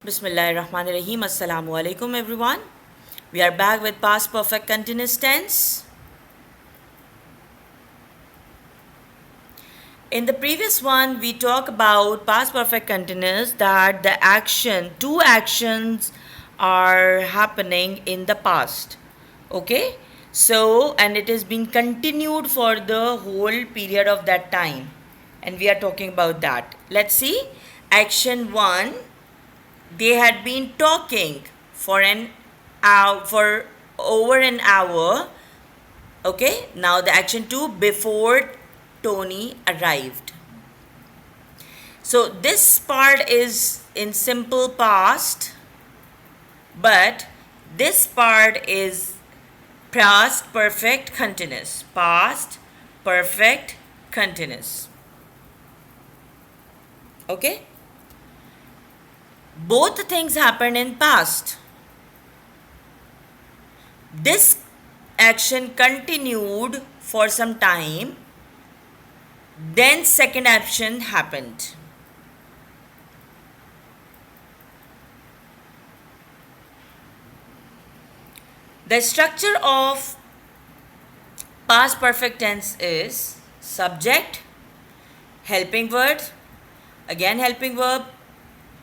Bismillahirrahmanirrahim. Assalamu alaikum everyone. We are back with past perfect continuous tense. In the previous one, we talked about past perfect continuous that two actions are happening in the past. Okay? So, and it is being continued for the whole period of that time. And we are talking about that. Let's see. Action 1, they had been talking for an hour, for over an hour. Okay, now the action 2, before Tony arrived. So this part is in simple past, but this part is past perfect continuous. Past perfect continuous. Okay, both things happened in past. This action continued for some time, then second action happened. The structure of past perfect tense is subject, helping word, again helping verb,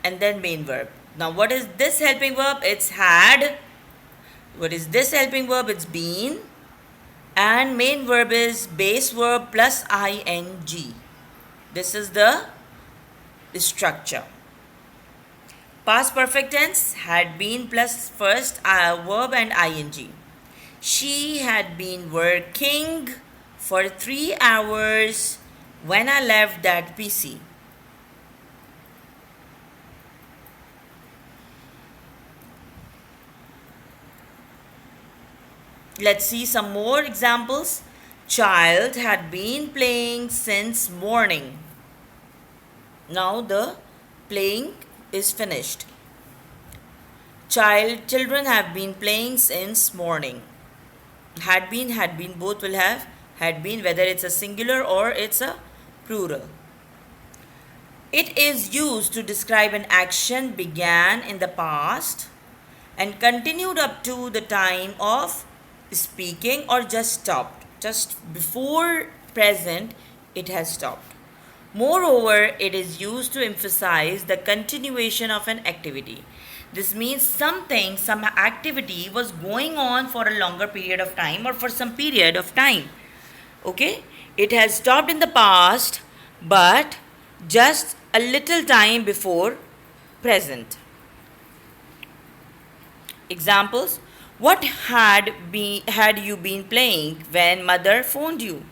and then main verb. Now what is this helping verb? It's had. What is this helping verb? It's been. And main verb is base verb plus ing. This is the structure. Past perfect tense, had been plus first verb and ing. She had been working for 3 hours when I left that PC. Let's see some more examples. Child had been playing since morning. Now the playing is finished. Children have been playing since morning. Had been, both will have had been, whether it's a singular or it's a plural. It is used to describe an action began in the past and continued up to the time of speaking or just stopped. Just before present, it has stopped. Moreover, it is used to emphasize the continuation of an activity. This means some activity was going on for a longer period of time or for some period of time. Okay? It has stopped in the past, but just a little time before present. Examples. What had you been playing when mother phoned you?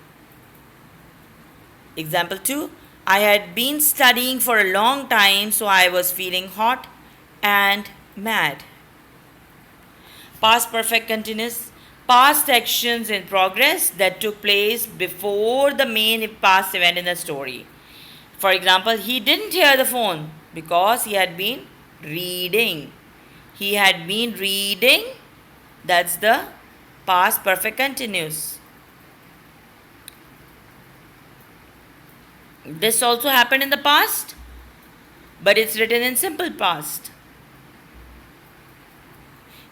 Example 2. I had been studying for a long time, so I was feeling hot and mad. Past perfect continuous. Past actions in progress that took place before the main past event in the story. For example, he didn't hear the phone because he had been reading. He had been reading. That's the past perfect continuous. This also happened in the past, but it's written in simple past.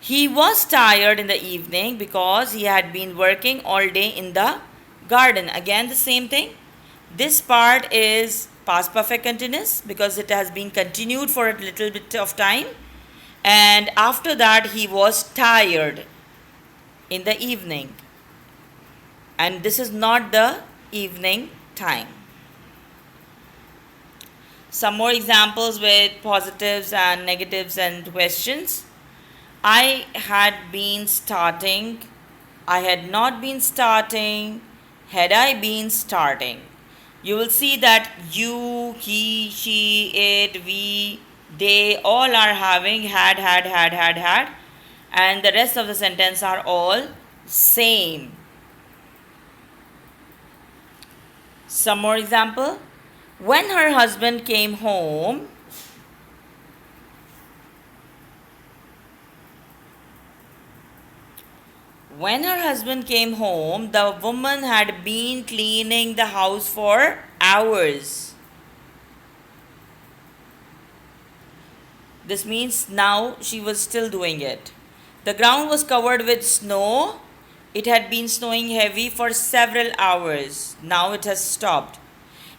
He was tired in the evening because he had been working all day in the garden. Again, the same thing. This part is past perfect continuous because it has been continued for a little bit of time. And after that, he was tired in the evening. And this is not the evening time. Some more examples with positives and negatives and questions. I had been starting. I had not been starting. Had I been starting? You will see that you, he, she, it, we, they all are having had. And the rest of the sentence are all same. Some more example. When her husband came home, the woman had been cleaning the house for hours. This means now she was still doing it. The ground was covered with snow. It had been snowing heavy for several hours. Now it has stopped.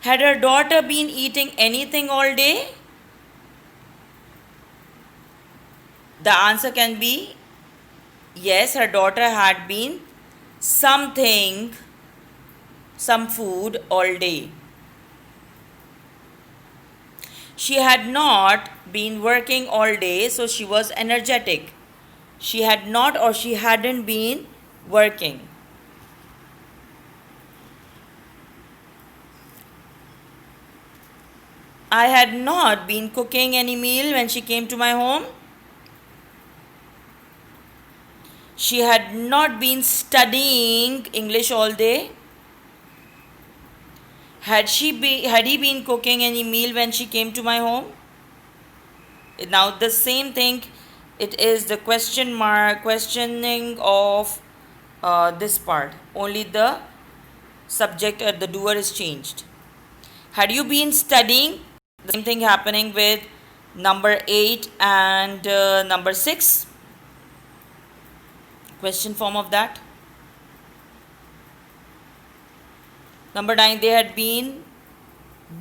Had her daughter been eating anything all day? The answer can be yes, her daughter had been something, some food all day. She had not been working all day, so she was energetic. She had not or she hadn't been working. I had not been cooking any meal when she came to my home. She had not been studying English all day. Had he been cooking any meal when she came to my home? Now the same thing, it is the questioning of this part. Only the subject or the doer is changed. Had you been studying? The same thing happening with number 8 and number 6. Question form of that. Number 9, they had been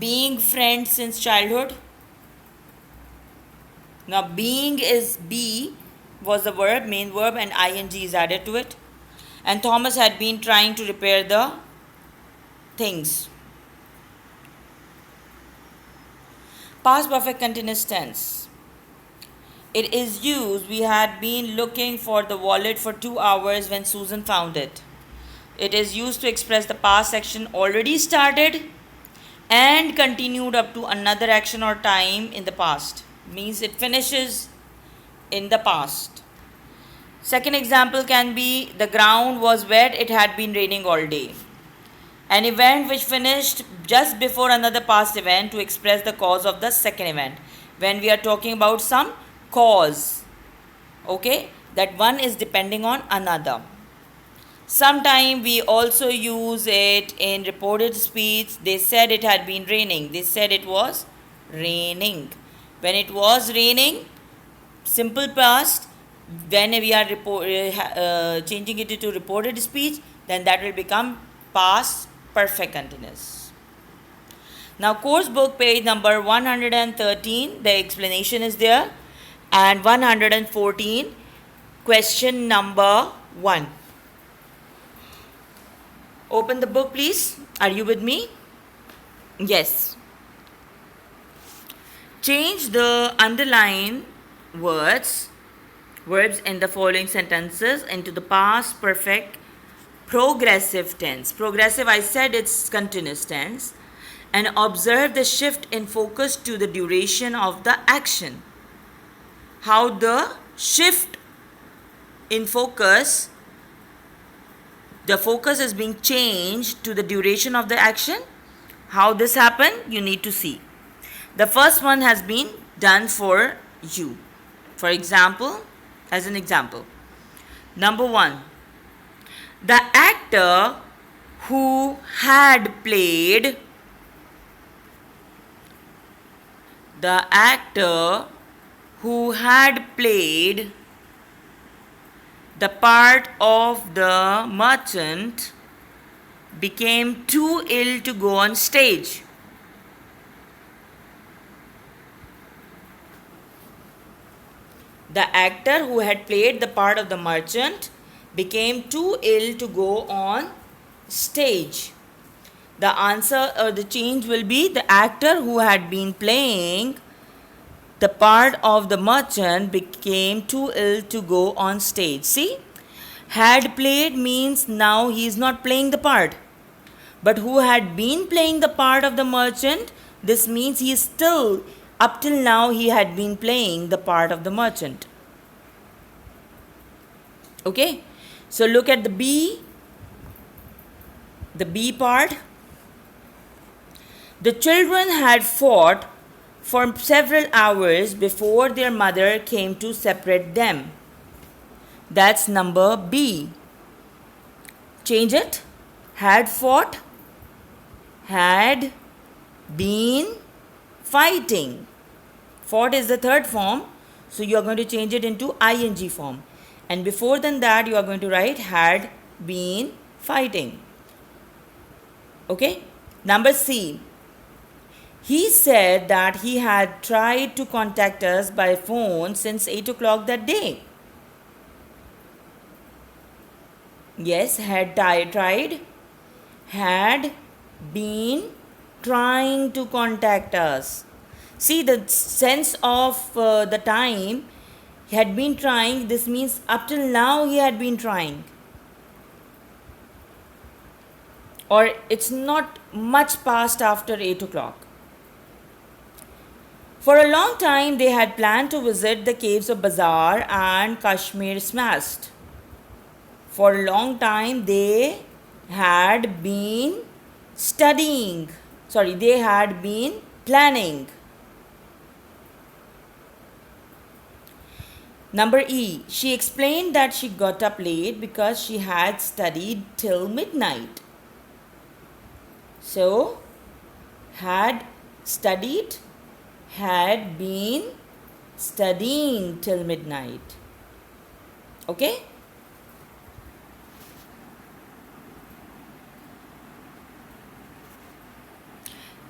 being friends since childhood. Now being is be was the verb, main verb, and ing is added to it. And Thomas had been trying to repair the things. Past perfect continuous tense. It is used, we had been looking for the wallet for 2 hours when Susan found it. It is used to express the past action already started and continued up to another action or time in the past. Means it finishes in the past. Second example can be the ground was wet, it had been raining all day. An event which finished just before another past event to express the cause of the second event. When we are talking about some cause, okay, that one is depending on another. Sometime we also use it in reported speech. They said it had been raining. They said it was raining. When it was raining, simple past, when we are changing it to reported speech, then that will become past perfect continuous. Now course book page number 113, the explanation is there, and 114, question number 1. Open the book please. Are you with me? Yes. Change the underlined verbs in the following sentences into the past perfect progressive tense. Progressive, I said it's continuous tense. And observe the shift in focus to the duration of the action. How the shift in focus, the focus is being changed to the duration of the action. How this happened, you need to see. The first one has been done for you. For example, as an example, number 1, the actor who had played the part of the merchant became too ill to go on stage. The actor who had played the part of the merchant became too ill to go on stage. The answer or the change will be the actor who had been playing the part of the merchant became too ill to go on stage. See, had played means now he is not playing the part. But who had been playing the part of the merchant, this means he is still, up till now he had been playing the part of the merchant. Okay, so look at the B part. The children had fought for several hours before their mother came to separate them. That's number B. Change it. Had fought, had been fighting. Fought is the third form. So you are going to change it into ing form. And before than that, you are going to write had been fighting. Okay? Number C. He said that he had tried to contact us by phone since 8 o'clock that day. Yes, tried, had been trying to contact us. See the sense of the time. He had been trying, this means up till now he had been trying. Or it's not much past after 8 o'clock. For a long time they had planned to visit the caves of Bazaar and Kashmir Smashed. For a long time they had been they had been planning. Number E. She explained that she got up late because she had studied till midnight. So, had studied, had been studying till midnight. Okay?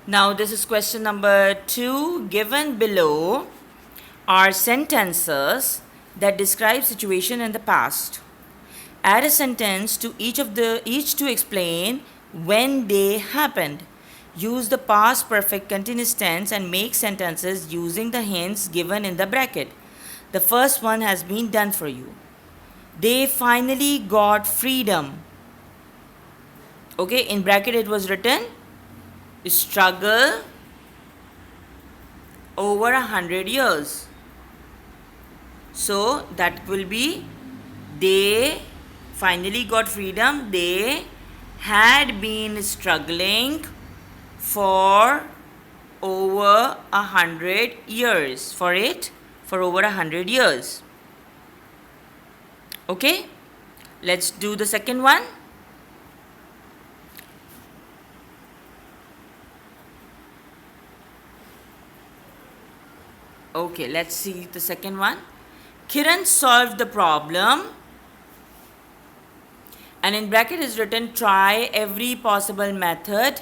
Now, this is question number 2. Given below are sentences that describe situation in the past. Add a sentence to each to explain when they happened. Use the past perfect continuous tense and make sentences using the hints given in the bracket. The first one has been done for you. They finally got freedom. Okay, in bracket it was written struggle over 100 years. So that will be they finally got freedom. They had been struggling for over 100 years. For over 100 years. Okay, let's do the second one. Okay, let's see the second one. Kiran solved the problem, and in bracket is written try every possible method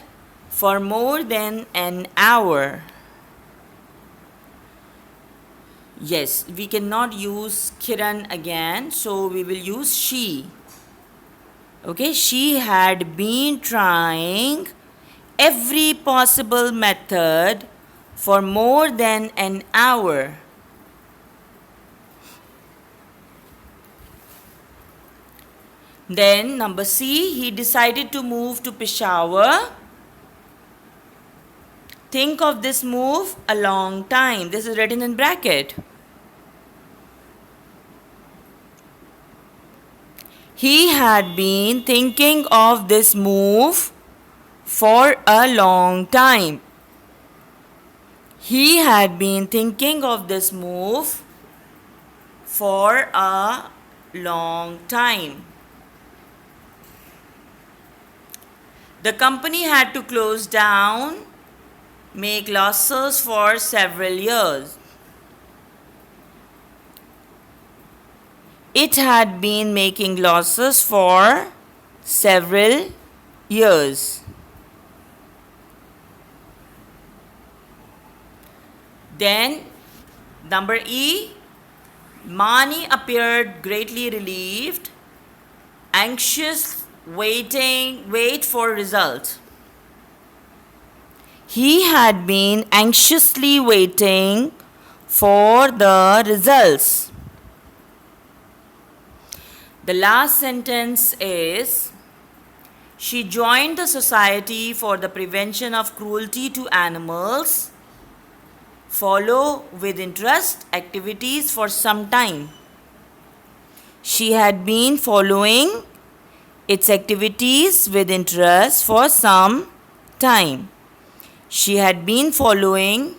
for more than an hour. Yes, we cannot use Kiran again, so we will use she. Okay, she had been trying every possible method for more than an hour. Then number C, he decided to move to Peshawar. Think of this move a long time. This is written in bracket. He had been thinking of this move for a long time. He had been thinking of this move for a long time. The company had to close down, make losses for several years. It had been making losses for several years. Then, number E, Mani appeared greatly relieved, anxious, wait for result. He had been anxiously waiting for the results. The last sentence is, she joined the Society for the Prevention of Cruelty to Animals, follow with interest activities for some time. She had been following its activities with interest for some time. She had been following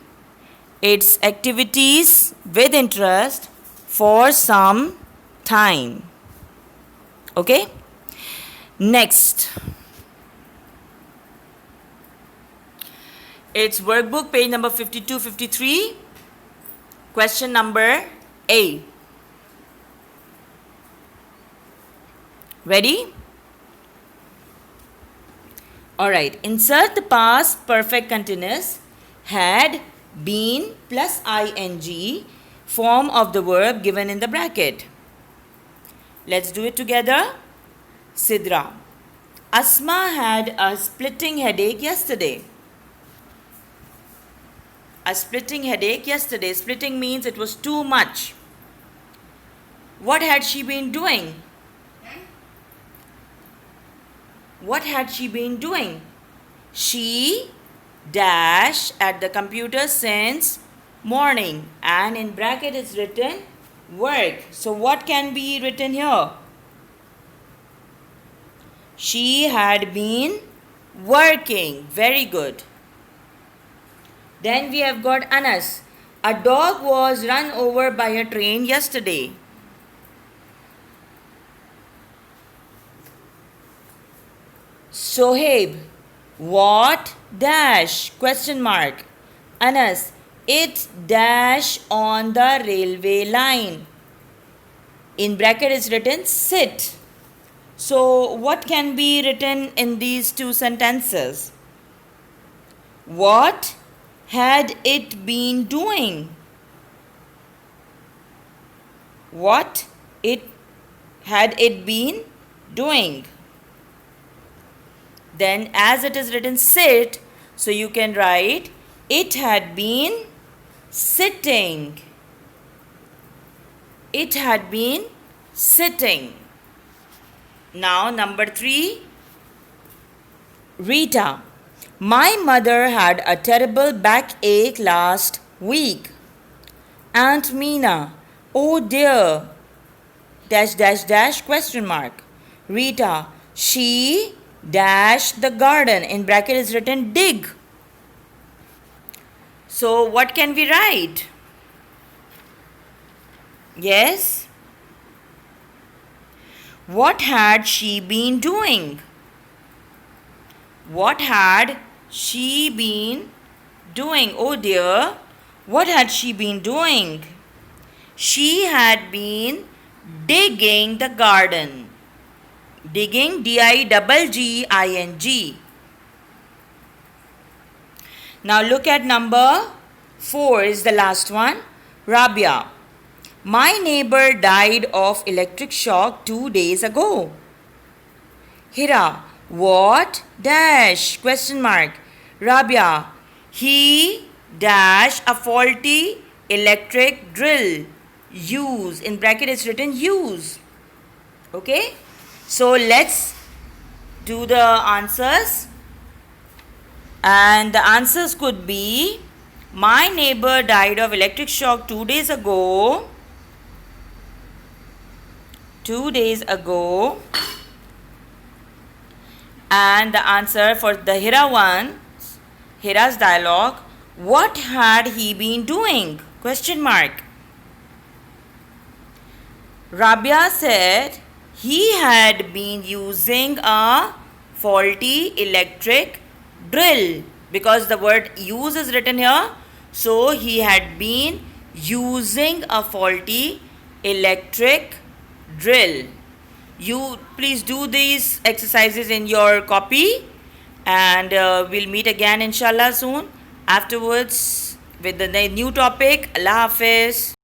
its activities with interest for some time. Okay? Next. It's workbook page number 52-53. Question number A. Ready? Alright, insert the past perfect continuous had been plus ing form of the verb given in the bracket. Let's do it together. Sidra. Asma had a splitting headache yesterday. A splitting headache yesterday. Splitting means it was too much. What had she been doing? What had she been doing? She dash at the computer since morning, and in bracket is written work. So what can be written here? She had been working. Very good. Then we have got Anas. A dog was run over by a train yesterday. Sohaib. What dash? Question mark. Anas. It dash on the railway line. In bracket is written sit. So what can be written in these two sentences? What had it been doing? What had it been doing? Then as it is written sit, so you can write it had been sitting. It had been sitting. Now number 3. Rita. My mother had a terrible backache last week. Aunt Meena. Oh dear. Dash dash dash question mark. Rita. She dash the garden. In bracket is written dig. So what can we write? Yes? What had she been doing? What had she been doing? Oh dear. What had she been doing? She had been digging the garden. Digging, D-I-G-G-I-N-G. Now look at number 4 is the last one. Rabia. My neighbor died of electric shock 2 days ago. Hira. What dash? Question mark. Rabia. He dash a faulty electric drill. Use. In bracket is written use. Okay. So let's do the answers. And the answers could be my neighbor died of electric shock 2 days ago. 2 days ago. And the answer for the Hira one, Hira's dialogue, what had he been doing? Question mark. Rabia said he had been using a faulty electric drill, because the word use is written here. So he had been using a faulty electric drill. You please do these exercises in your copy, and we'll meet again inshallah soon afterwards with the new topic. Allah Hafiz.